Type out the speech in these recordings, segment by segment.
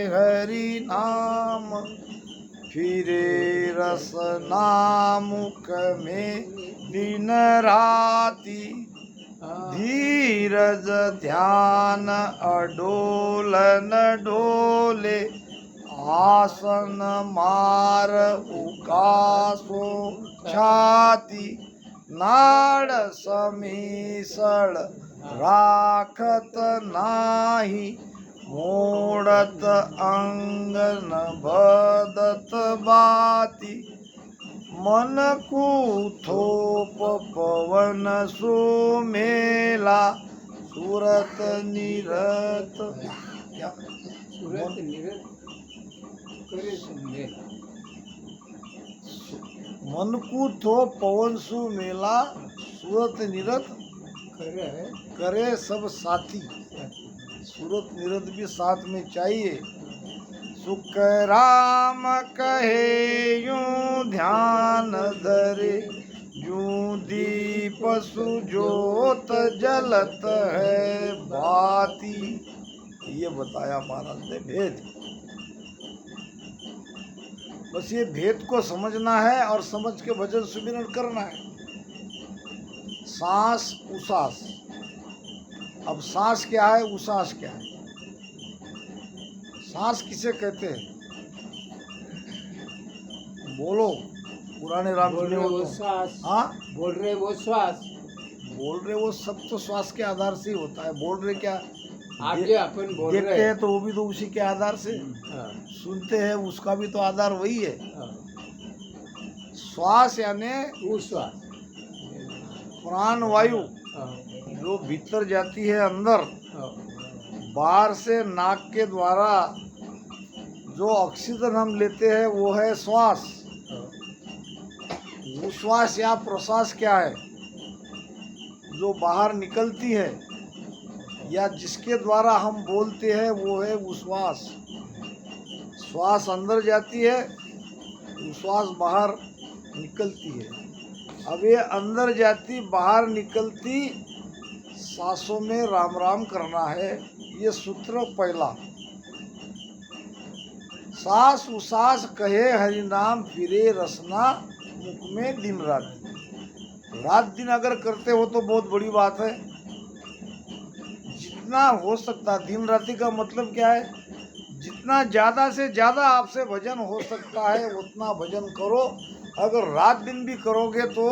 हरि नाम फिरे रसना मुख में दिन राति धीरज ध्यान अडोल न डोले आसन मार उकासो छाती नाड़ समीसळ राखत नाही मोड़त अंग न बदत बाती मन कुथोप पवन सुमेला सूरत निरत क्या सूरत निरत करे सुमेला मन कुथो पवन सुमेला सूरत निरत करे सब साथी। सूरत निरत भी साथ में चाहिए। सुख राम कहे यूं ध्यान धरे यूं दीप सुजोत जलत है बाती। ये बताया महाराज ने भेद। बस ये भेद को समझना है और समझ के भजन सुमिरन करना है। सांस उसास। अब सांस क्या है, उसास क्या है? सांस किसे कहते हैं? बोलो, पुराने राम बोल रहे वो श्वास। हाँ, बोल रहे वो श्वास। बोल रहे वो सब तो श्वास के आधार से ही होता है। बोल रहे क्या? आगे अपन बोल रहे देखते हैं तो वो भी तो उसी के आधार से। हाँ। सुनते हैं उसका भी तो आधार वही है। हाँ। श्वास यानी उश्वास प्राण वायु हाँ। जो भीतर जाती है अंदर, हाँ। बाहर से नाक के द्वारा जो ऑक्सीजन हम लेते हैं वो है श्वास। उश्वास या प्रश्वास क्या है? जो बाहर निकलती है या जिसके द्वारा हम बोलते हैं वो है उश्वास। श्वास अंदर जाती है, उश्वास बाहर निकलती है। अब ये अंदर जाती बाहर निकलती सांसों में राम राम करना है। ये सूत्र पहला। सांस उसास कहे हरि नाम फिरे रसना मुख में दिन रात। रात दिन अगर करते हो तो बहुत बड़ी बात है। जितना हो सकता, दिन राति का मतलब क्या है? जितना ज़्यादा से ज़्यादा आपसे भजन हो सकता है उतना भजन करो। अगर रात दिन भी करोगे तो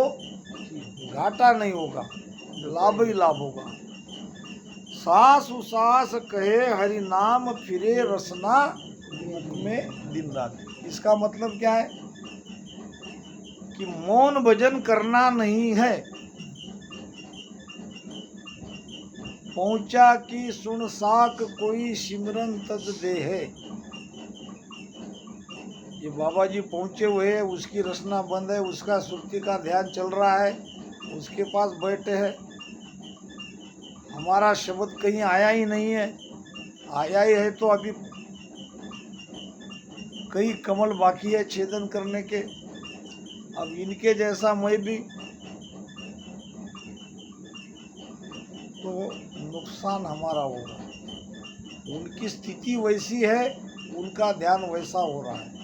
घाटा नहीं होगा, लाभ ही लाभ होगा। सांस उसास कहे हरि नाम फिरे रसना मुख में दिन रात। इसका मतलब क्या है कि मौन भजन करना नहीं है। पहुंचा की सुन साक कोई सिमरन तज दे है। ये बाबा जी पहुंचे हुए हैं, उसकी रचना बंद है, उसका सुरती का ध्यान चल रहा है, उसके पास बैठे हैं। हमारा शब्द कहीं आया ही नहीं है। आया ही है तो अभी कई कमल बाकी है छेदन करने के। अब इनके जैसा मैं भी तो नुकसान हमारा होगा। उनकी स्थिति वैसी है, उनका ध्यान वैसा हो रहा है।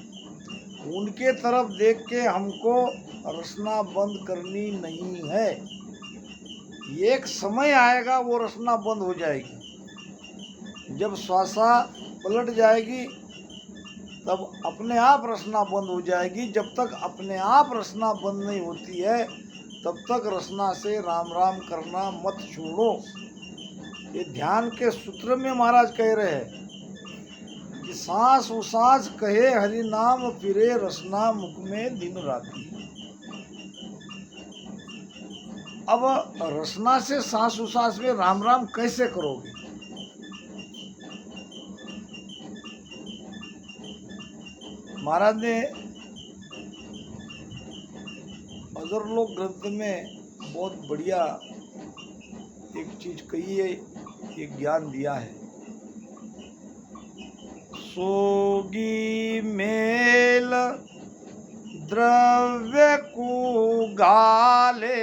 उनके तरफ देख के हमको रचना बंद करनी नहीं है। एक समय आएगा वो रचना बंद हो जाएगी। जब श्वासा पलट जाएगी तब अपने आप रचना बंद हो जाएगी। जब तक अपने आप रचना बंद नहीं होती है तब तक रचना से राम राम करना मत छोड़ो। ये ध्यान के सूत्र में महाराज कह रहे हैं कि सांस उसास कहे हरि नाम फिरे रसना मुख में दिन राति। अब रसना से सांस उसास में राम राम कैसे करोगे? महाराज ने अजरलोक ग्रंथ में बहुत बढ़िया एक चीज कही है, एक ज्ञान दिया है। सोगी मेल द्रव्य को गाले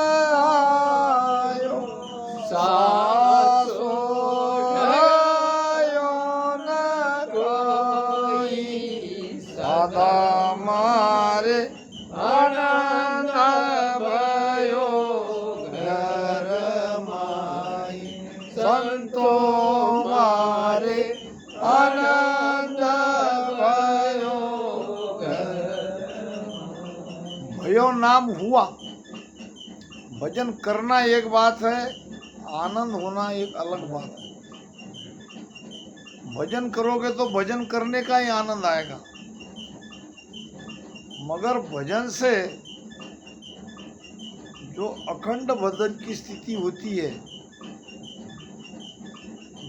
દાદા મારે આનંદ ભયો ઘરમાં સંતો મારે आनंद भयो भयो नाम हुआ। भजन करना एक बात है, आनंद होना एक अलग बात है। भजन करोगे तो भजन करने का ही आनंद आएगा, मगर भजन से जो अखंड भजन की स्थिति होती है,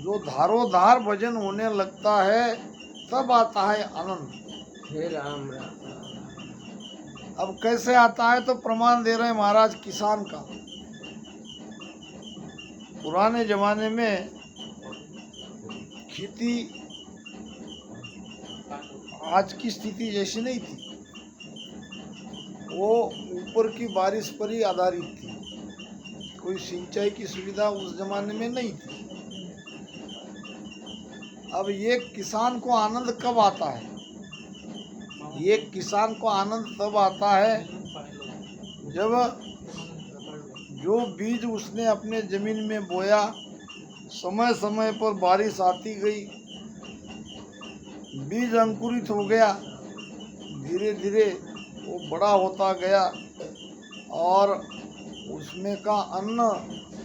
जो धारोधार भजन होने लगता है, तब आता है आनंद। हे राम राम। अब कैसे आता है तो प्रमाण दे रहे हैं महाराज किसान का। पुराने जमाने में खेती आज की स्थिति जैसी नहीं थी, वो ऊपर की बारिश पर ही आधारित थी। कोई सिंचाई की सुविधा उस जमाने में नहीं थी। अब ये किसान को आनंद कब आता है? ये किसान को आनंद तब आता है जब जो बीज उसने अपने जमीन में बोया, समय समय पर बारिश आती गई, बीज अंकुरित हो गया, धीरे धीरे वो बड़ा होता गया और उसमें का अन्न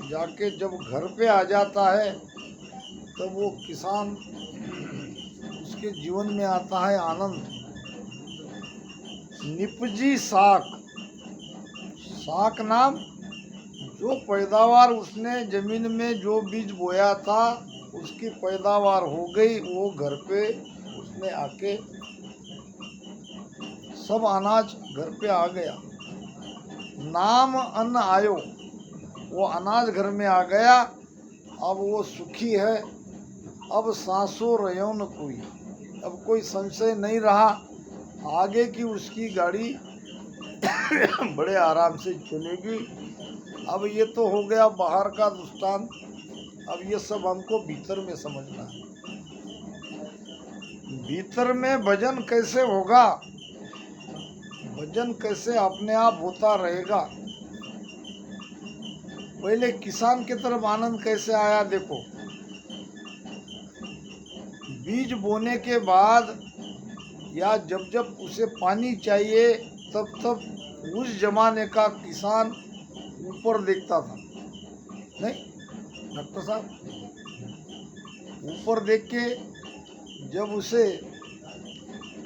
जाके जब घर पे आ जाता है, तब वो किसान उसके जीवन में आता है आनंद। निपजी साख, साख नाम जो पैदावार उसने जमीन में जो बीज बोया था उसकी पैदावार हो गई, वो घर पे उसने आके सब अनाज घर पे आ गया। नाम अन्न आयो, वो अनाज घर में आ गया। अब वो सुखी है, अब सांसों रहो न कोई, अब कोई संशय नहीं रहा, आगे की उसकी गाड़ी बड़े आराम से चलेगी। अब ये तो हो गया बाहर का दृष्टांत, अब ये सब हमको भीतर में समझना है। भीतर में भजन कैसे होगा, भजन कैसे अपने आप होता रहेगा। पहले किसान की तरफ आनंद कैसे आया देखो। बीज बोने के बाद या जब जब उसे पानी चाहिए, तब तब उस जमाने का किसान ऊपर देखता था, नहीं डॉक्टर साहब, ऊपर देख के जब उसे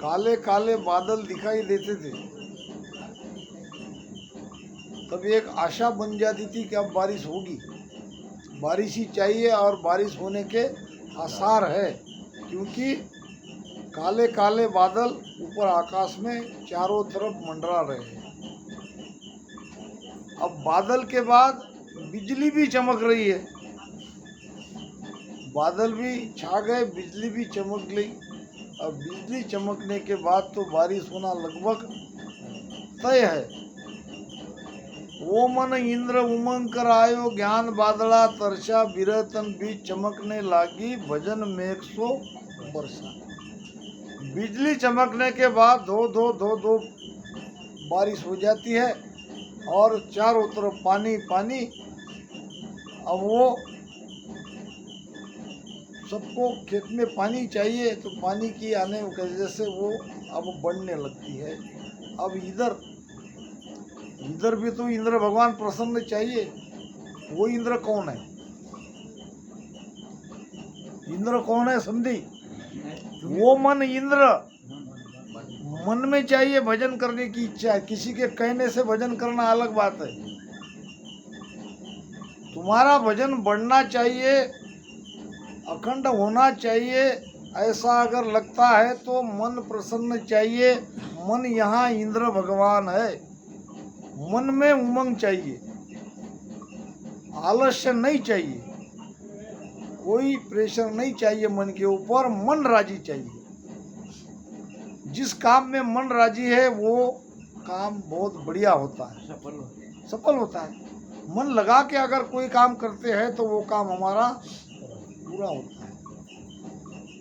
काले काले बादल दिखाई देते थे, तब एक आशा बन जाती थी कि अब बारिश होगी, बारिश ही चाहिए और बारिश होने के आसार है, क्योंकि काले काले बादल ऊपर आकाश में चारों तरफ मंडरा रहे हैं। अब बादल के बाद बिजली भी चमक रही है, बादल भी छा गए, बिजली भी चमक गई। अब बिजली चमकने के बाद तो बारिश होना लगभग तय है। वो मन इंद्र उमंग कर आयो, ज्ञान बादला तरसा, बिरतन बीच चमकने लागी, भजन मेघ सो बरसा। बिजली चमकने के बाद धो धो धो धो बारिश हो जाती है और चारों तरफ पानी पानी। अब वो सबको खेत में पानी चाहिए, तो पानी की आने की वजह से वो अब बढ़ने लगती है। अब इधर भी तो इंद्र भगवान प्रसन्न चाहिए। वो इंद्र कौन है? इंद्र कौन है समझी? वो मन इंद्र, मन में चाहिए भजन करने की इच्छा है। किसी के कहने से भजन करना अलग बात है। तुम्हारा भजन बढ़ना चाहिए, अखंड होना चाहिए। ऐसा अगर लगता है तो मन प्रसन्न चाहिए। मन यहाँ इंद्र भगवान है। मन में उमंग चाहिए, आलस्य नहीं चाहिए, कोई प्रेशर नहीं चाहिए मन के ऊपर। मन राजी चाहिए। जिस काम में मन राजी है वो काम बहुत बढ़िया होता है, सफल होता है। मन लगा के अगर कोई काम करते हैं तो वो काम हमारा पूरा होता है।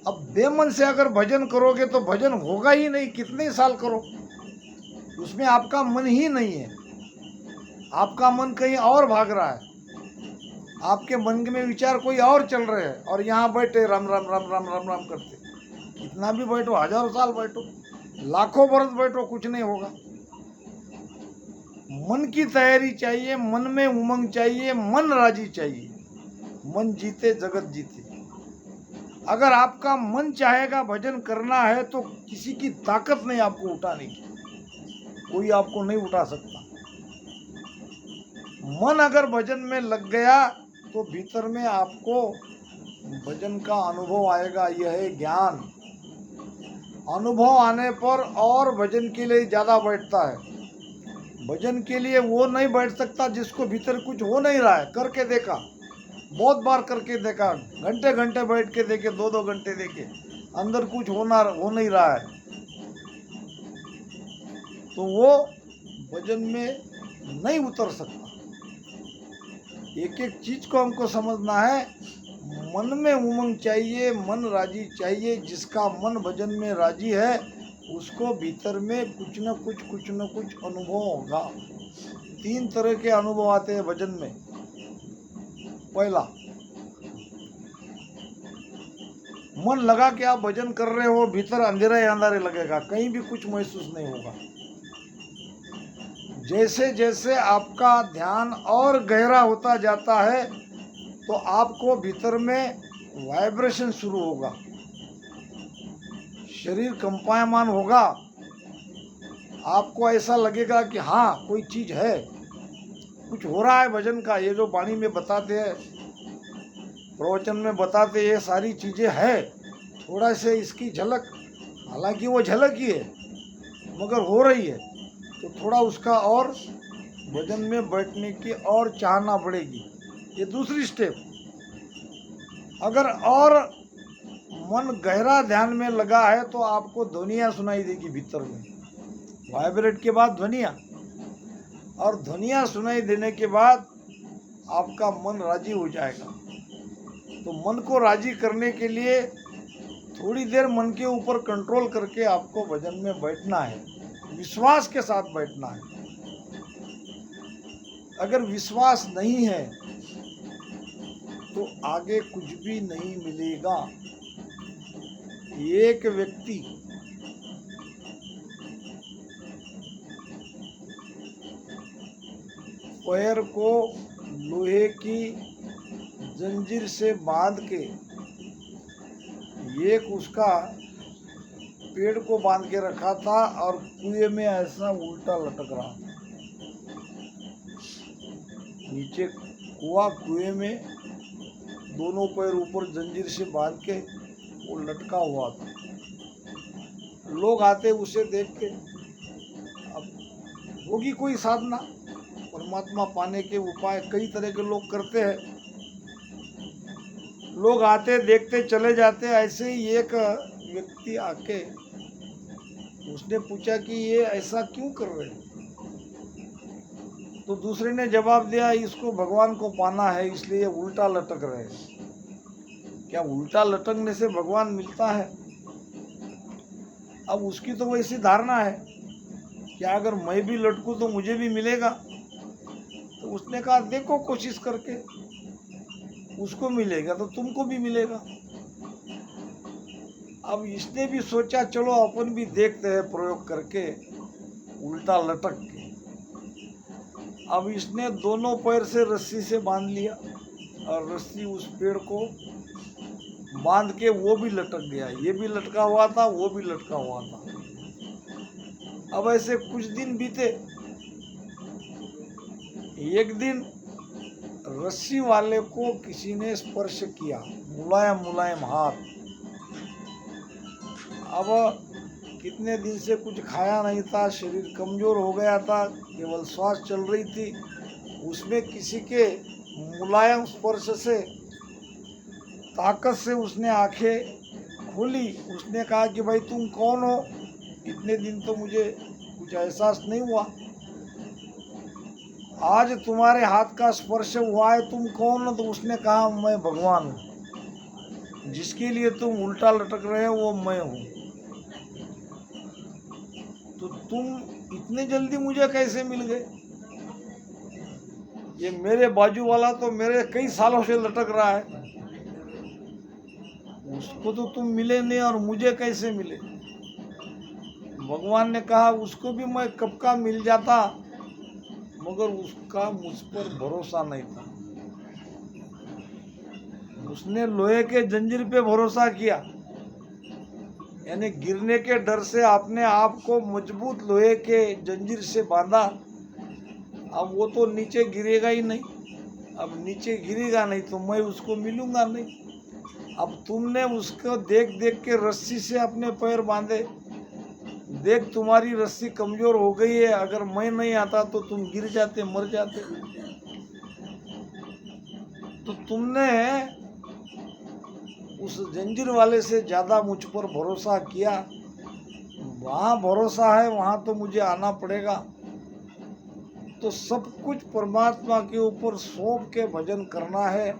अब बेमन से अगर भजन करोगे तो भजन होगा ही नहीं, कितने ही साल करो, उसमें आपका मन ही नहीं है, आपका मन कहीं और भाग रहा है, आपके मन में विचार कोई और चल रहे हैं, और यहाँ बैठे राम राम राम राम राम राम करते, कितना भी बैठो, हजारों साल बैठो, लाखों बरस बैठो, कुछ नहीं होगा। मन की तैयारी चाहिए, मन में उमंग चाहिए, मन राजी चाहिए, मन जीते जगत जीते। अगर आपका मन चाहेगा भजन करना है तो किसी की ताकत नहीं आपको उठाने की, कोई आपको नहीं उठा सकता। मन अगर भजन में लग गया तो भीतर में आपको भजन का अनुभव आएगा, यह है ज्ञान। अनुभव आने पर और भजन के लिए ज़्यादा बैठता है। भजन के लिए वो नहीं बैठ सकता जिसको भीतर कुछ हो नहीं रहा है, करके देखा, बहुत बार करके देखा, घंटे घंटे बैठ के देखे, 2-2 घंटे देखे, अंदर कुछ हो नहीं रहा है, तो वो भजन में नहीं उतर सकता। एक एक चीज को हमको समझना है, मन में उमंग चाहिए, मन राजी चाहिए। जिसका मन भजन में राजी है उसको भीतर में कुछ न कुछ अनुभव होगा। 3 तरह के अनुभव आते हैं भजन में। पहला, मन लगा कि आप भजन कर रहे हो, भीतर अंधेरा ही अंधेरे लगेगा, कहीं भी कुछ महसूस नहीं होगा। जैसे जैसे आपका ध्यान और गहरा होता जाता है तो आपको भीतर में वाइब्रेशन शुरू होगा, शरीर कंपायमान होगा, आपको ऐसा लगेगा कि हाँ कोई चीज है, कुछ हो रहा है भजन का। ये जो वाणी में बताते हैं, प्रवचन में बताते, ये सारी चीजें है, थोड़ा से इसकी झलक, हालांकि वो झलक ही है मगर हो रही है, तो थोड़ा उसका और भजन में बैठने की और चाहना पड़ेगी। ये दूसरी स्टेप। अगर और मन गहरा ध्यान में लगा है तो आपको ध्वनियाँ सुनाई देगी भीतर में, वाइब्रेट के बाद ध्वनियाँ, और ध्वनियाँ सुनाई देने के बाद आपका मन राजी हो जाएगा। तो मन को राजी करने के लिए थोड़ी देर मन के ऊपर कंट्रोल करके आपको भजन में बैठना है, विश्वास के साथ बैठना है। अगर विश्वास नहीं है तो आगे कुछ भी नहीं मिलेगा। एक व्यक्ति पैर को लोहे की जंजीर से बांध के, एक उसका पेड़ को बांध के रखा था और कुएं में ऐसा उल्टा लटक रहा था। नीचे कुआ, कुएं में दोनों पैर ऊपर जंजीर से बांध के वो लटका हुआ था। लोग आते उसे देख के, अब होगी कोई साधना, परमात्मा पाने के उपाय कई तरह के लोग करते हैं, लोग आते देखते चले जाते। ऐसे ही एक व्यक्ति आके उसने पूछा कि ये ऐसा क्यों कर रहे हैं, तो दूसरे ने जवाब दिया, इसको भगवान को पाना है इसलिए उल्टा लटक रहे हैं। क्या उल्टा लटकने से भगवान मिलता है? अब उसकी तो वैसी धारणा है कि अगर मैं भी लटकूं तो मुझे भी मिलेगा। तो उसने कहा देखो कोशिश करके, उसको मिलेगा तो तुमको भी मिलेगा। अब इसने भी सोचा चलो अपन भी देखते हैं प्रयोग करके, उल्टा लटक के। अब इसने दोनों पैर से रस्सी से बांध लिया और रस्सी उस पेड़ को बांध के वो भी लटक गया, ये भी लटका हुआ था, वो भी लटका हुआ था। अब ऐसे कुछ दिन बीते। एक दिन रस्सी वाले को किसी ने स्पर्श किया, मुलायम मुलायम हाथ। अब कितने दिन से कुछ खाया नहीं था, शरीर कमजोर हो गया था, केवल श्वास चल रही थी। उसमें किसी के मुलायम स्पर्श से, ताकत से उसने आंखें खोली। उसने कहा कि भाई तुम कौन हो? इतने दिन तो मुझे कुछ एहसास नहीं हुआ, आज तुम्हारे हाथ का स्पर्श हुआ है, तुम कौन हो? तो उसने कहा मैं भगवान हूँ। जिसके लिए तुम उल्टा लटक रहे हो वो मैं हूँ। तो तुम इतने जल्दी मुझे कैसे मिल गए? ये मेरे बाजू वाला तो मेरे कई सालों से लटक रहा है, उसको तो तुम मिले नहीं और मुझे कैसे मिले? भगवान ने कहा उसको भी मैं कब का मिल जाता, मगर उसका मुझ पर भरोसा नहीं था। उसने लोहे के जंजीर पे भरोसा किया, यानी गिरने के डर से आपने आप को मजबूत लोहे के जंजीर से बांधा। अब वो तो नीचे गिरेगा ही नहीं, अब नीचे गिरेगा नहीं तो मैं उसको मिलूंगा नहीं। अब तुमने उसको देख देख के रस्सी से अपने पैर बांधे, देख तुम्हारी रस्सी कमजोर हो गई है, अगर मैं नहीं आता तो तुम गिर जाते, मर जाते। तो तुमने उस जंजीर वाले से ज्यादा मुझ पर भरोसा किया। वहां भरोसा है, वहां तो मुझे आना पड़ेगा। तो सब कुछ परमात्मा के ऊपर सौंप के भजन करना है।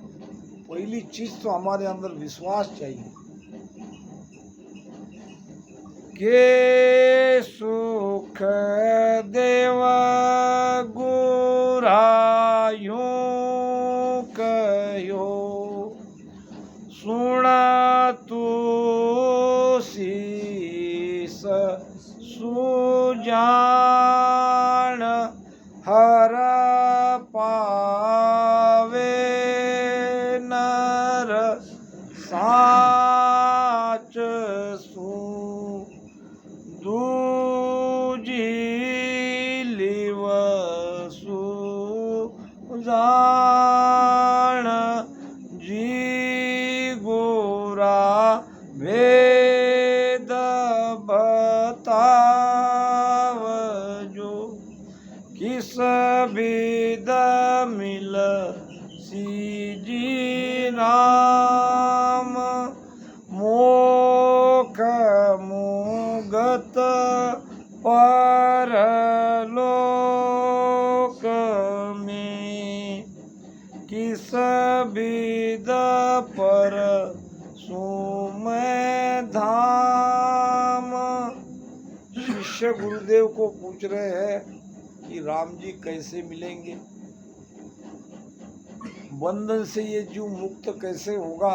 पहली चीज तो हमारे अंदर विश्वास चाहिए। के सुख देव गुरायो कहो, सुना तू शीस सुजान, हर पावे नर साच सु, दूजी लिव सुजान, जी गोरा वेद बताव जो, किस विद मिल सीजी नाम, मोख मुगत परलोक में, किस विद पर सुमय धाम। शिष्य गुरुदेव को पूछ रहे हैं कि राम जी कैसे मिलेंगे, बंधन से ये जीव मुक्त कैसे होगा,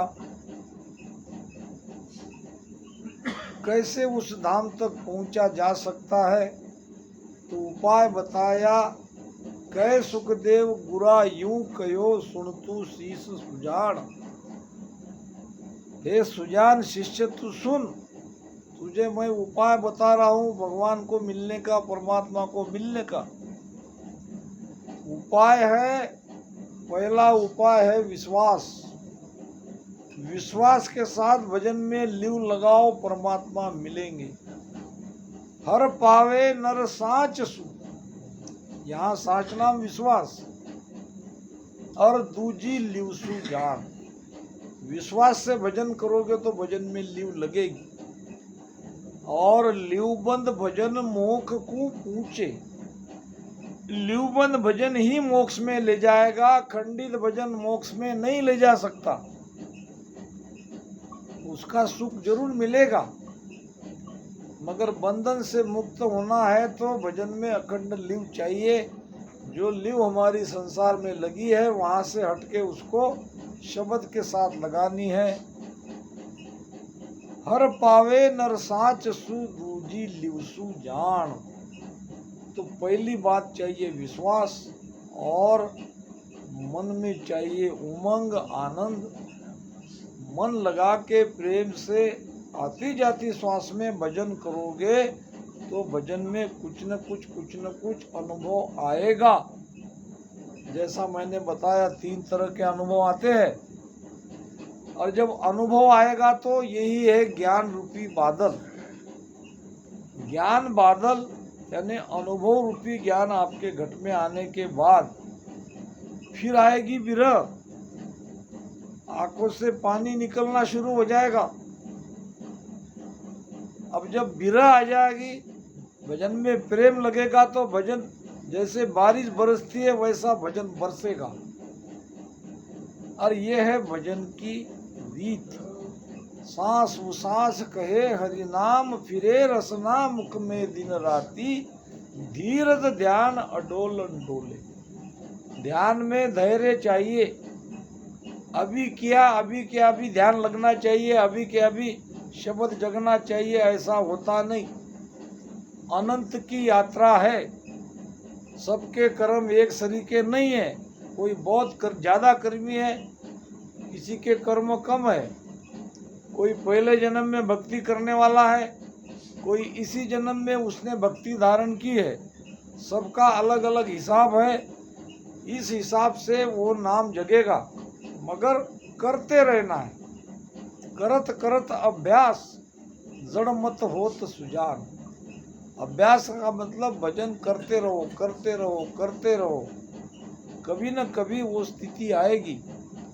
कैसे उस धाम तक पहुंचा जा सकता है। तो उपाय बताया, कै सुखदेव गुरा यूं कहो, सुन तू शीस सुजान। हे सुजान शिष्य तू सुन, तुझे मैं उपाय बता रहा हूँ भगवान को मिलने का, परमात्मा को मिलने का। उपाय है, पहला उपाय है विश्वास। विश्वास के साथ भजन में लिव लगाओ, परमात्मा मिलेंगे। हर पावे नर साच सु, यहाँ साच नाम विश्वास, और दूजी लिव सु जान। विश्वास से भजन करोगे तो भजन में लिव लगेगी, और लिवबंद भजन मोक्ष को पूछे। लिवबंद भजन ही मोक्ष में ले जाएगा, खंडित भजन मोक्ष में नहीं ले जा सकता। उसका सुख जरूर मिलेगा, मगर बंधन से मुक्त होना है तो भजन में अखंड लिव चाहिए। जो लिव हमारी संसार में लगी है वहां से हटके उसको शब्द के साथ लगानी है। हर पावे नर साच सु, दूजी लिव सु जान। तो पहली बात चाहिए विश्वास, और मन में चाहिए उमंग आनंद। मन लगा के प्रेम से आती जाती श्वास में भजन करोगे तो भजन में कुछ न कुछ अनुभव आएगा। जैसा मैंने बताया 3 तरह के अनुभव आते हैं, और जब अनुभव आएगा तो यही है ज्ञान रूपी बादल। ज्ञान बादल यानी अनुभव रूपी ज्ञान आपके घट में आने के बाद फिर आएगी विरह, आंखों से पानी निकलना शुरू हो जाएगा। अब जब विरह आ जाएगी, भजन में प्रेम लगेगा तो भजन जैसे बारिश बरसती है वैसा भजन बरसेगा। और ये है भजन की रीत। सांस उसास कहे हरि नाम, फिरे रसना मुख में दिन राती, धीरज ध्यान अडोलन डोले। ध्यान में धैर्य चाहिए, अभी किया अभी के अभी ध्यान लगना चाहिए, अभी के अभी शब्द जगना चाहिए, ऐसा होता नहीं। अनंत की यात्रा है, सबके कर्म एक सरीके नहीं है। कोई बहुत ज़्यादा कर्मी है, किसी के कर्म कम है। कोई पहले जन्म में भक्ति करने वाला है, कोई इसी जन्म में उसने भक्ति धारण की है। सबका अलग अलग हिसाब है, इस हिसाब से वो नाम जगेगा, मगर करते रहना है। करत करत अभ्यास, जड़ मत होत सुजान। अभ्यास का मतलब भजन करते रहो, करते रहो, करते रहो। कभी न कभी वो स्थिति आएगी,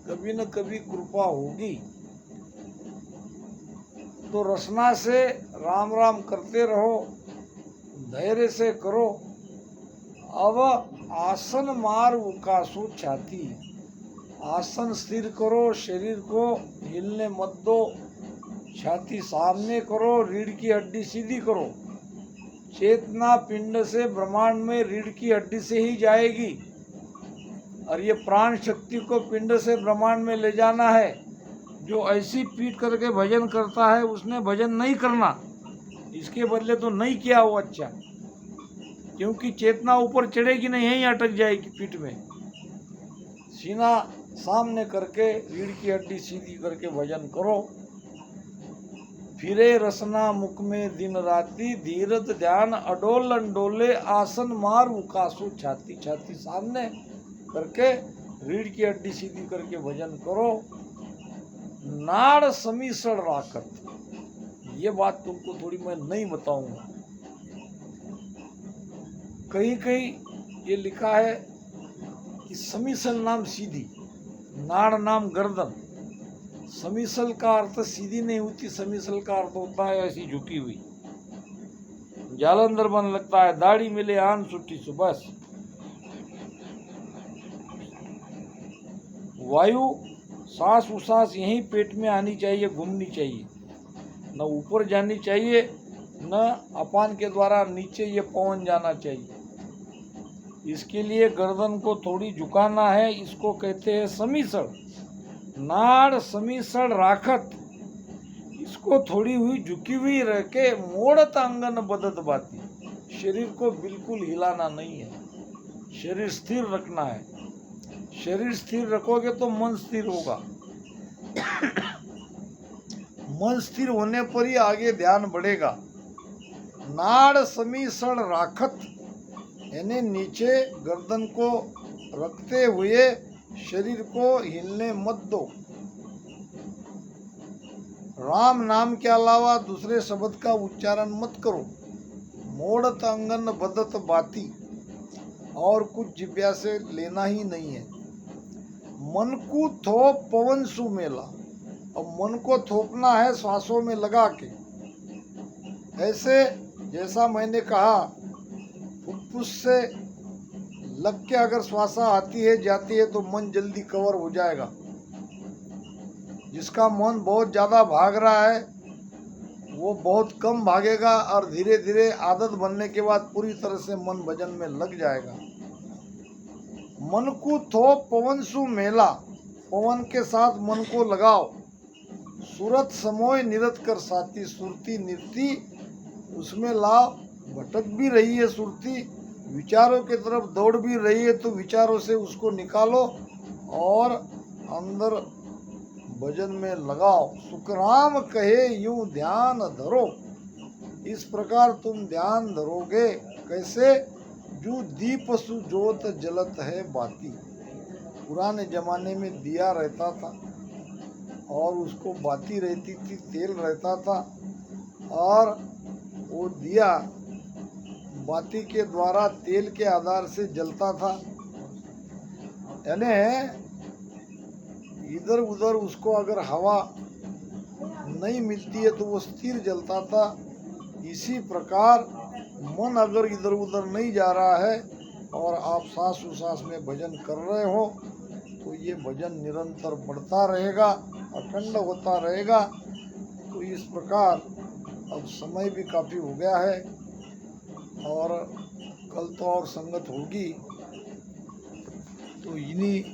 कभी न कभी कृपा होगी। तो रसना से राम राम करते रहो, धैर्य से करो। अब आसन मार उकासो छाती, आसन स्थिर करो, शरीर को हिलने मत दो, छाती सामने करो, रीढ़ की हड्डी सीधी करो। चेतना पिंड से ब्रह्मांड में रीढ़ की हड्डी से ही जाएगी, और ये प्राण शक्ति को पिंड से ब्रह्मांड में ले जाना है। जो ऐसी पीट करके भजन करता है उसने भजन नहीं करना, इसके बदले तो नहीं किया वो अच्छा, क्योंकि चेतना ऊपर चढ़ेगी नहीं, यहीं अटक जाएगी पीठ में। सीना सामने करके रीढ़ की हड्डी सीधी करके भजन करो। फिरे रसना मुख में दिन राती, धीरज ध्यान अडोलन डोले, आसन मार उकासो छाती, छाती सामने करके रीढ़ की हड्डी सीधी करके भजन करो। नाड़ समीसण राखत, ये बात तुमको थोड़ी मैं नहीं बताऊंगा। कहीं कहीं ये लिखा है कि समीसल नाम सीधी, नाड़ नाम गर्दन। समीसल का अर्थ सीधी नहीं होती, समीसल का अर्थ होता है ऐसी झुकी हुई। जालंधर बन लगता है, दाढ़ी मिले आन सुट्टी सुबह। वायु सांस उसास यहीं पेट में आनी चाहिए, घूमनी चाहिए, न ऊपर जानी चाहिए, न अपान के द्वारा नीचे ये पवन जाना चाहिए। इसके लिए गर्दन को थोड़ी झुकाना है, इसको कहते हैं समीसण। नाड़ समीसण राखत, इसको थोड़ी हुई झुकी हुई रह के, मोड़त अंगन बदत बाती, शरीर को बिल्कुल हिलाना नहीं है, शरीर स्थिर रखना है। शरीर स्थिर रखोगे तो मन स्थिर होगा। मन स्थिर होने पर ही आगे ध्यान बढ़ेगा। नाड़ समीसण राखत यानी नीचे गर्दन को रखते हुए शरीर को हिलने मत दो। राम नाम के अलावा दूसरे शब्द का उच्चारण मत करो। मोड़त अंगन बदत बाती, और कुछ जिब्या से लेना ही नहीं है। मन को थोप पवन सु मेला, अब मन को थोपना है श्वासों में लगा के। ऐसे जैसा मैंने कहा, फुफ्फुस से लग के अगर श्वासा आती है जाती है तो मन जल्दी कवर हो जाएगा। जिसका मन बहुत ज़्यादा भाग रहा है वो बहुत कम भागेगा, और धीरे धीरे आदत बनने के बाद पूरी तरह से मन भजन में लग जाएगा। मन को थोप पवन सु मेला, पवन के साथ मन को लगाओ। सूरत समोय निरत कर साथी, सुरती निरती उसमें लाओ। भटक भी रही है सुरती, विचारों की तरफ दौड़ भी रही है, तो विचारों से उसको निकालो और अंदर भजन में लगाओ। सुखराम कहे यूं ध्यान धरो, इस प्रकार तुम ध्यान धरोगे। कैसे? जो दीप सु जोत जलत है बाती। पुराने जमाने में दिया रहता था और उसको बाती रहती थी, तेल रहता था, और वो दिया बाती के द्वारा तेल के आधार से जलता था। यानी इधर उधर उसको अगर हवा नहीं मिलती है तो वो स्थिर जलता था। इसी प्रकार मन अगर इधर उधर नहीं जा रहा है और आप सांस उसास में भजन कर रहे हो तो ये भजन निरंतर बढ़ता रहेगा, अखंड होता रहेगा। तो इस प्रकार अब समय भी काफ़ी हो गया है और कल तो और संगत होगी, तो इन्हीं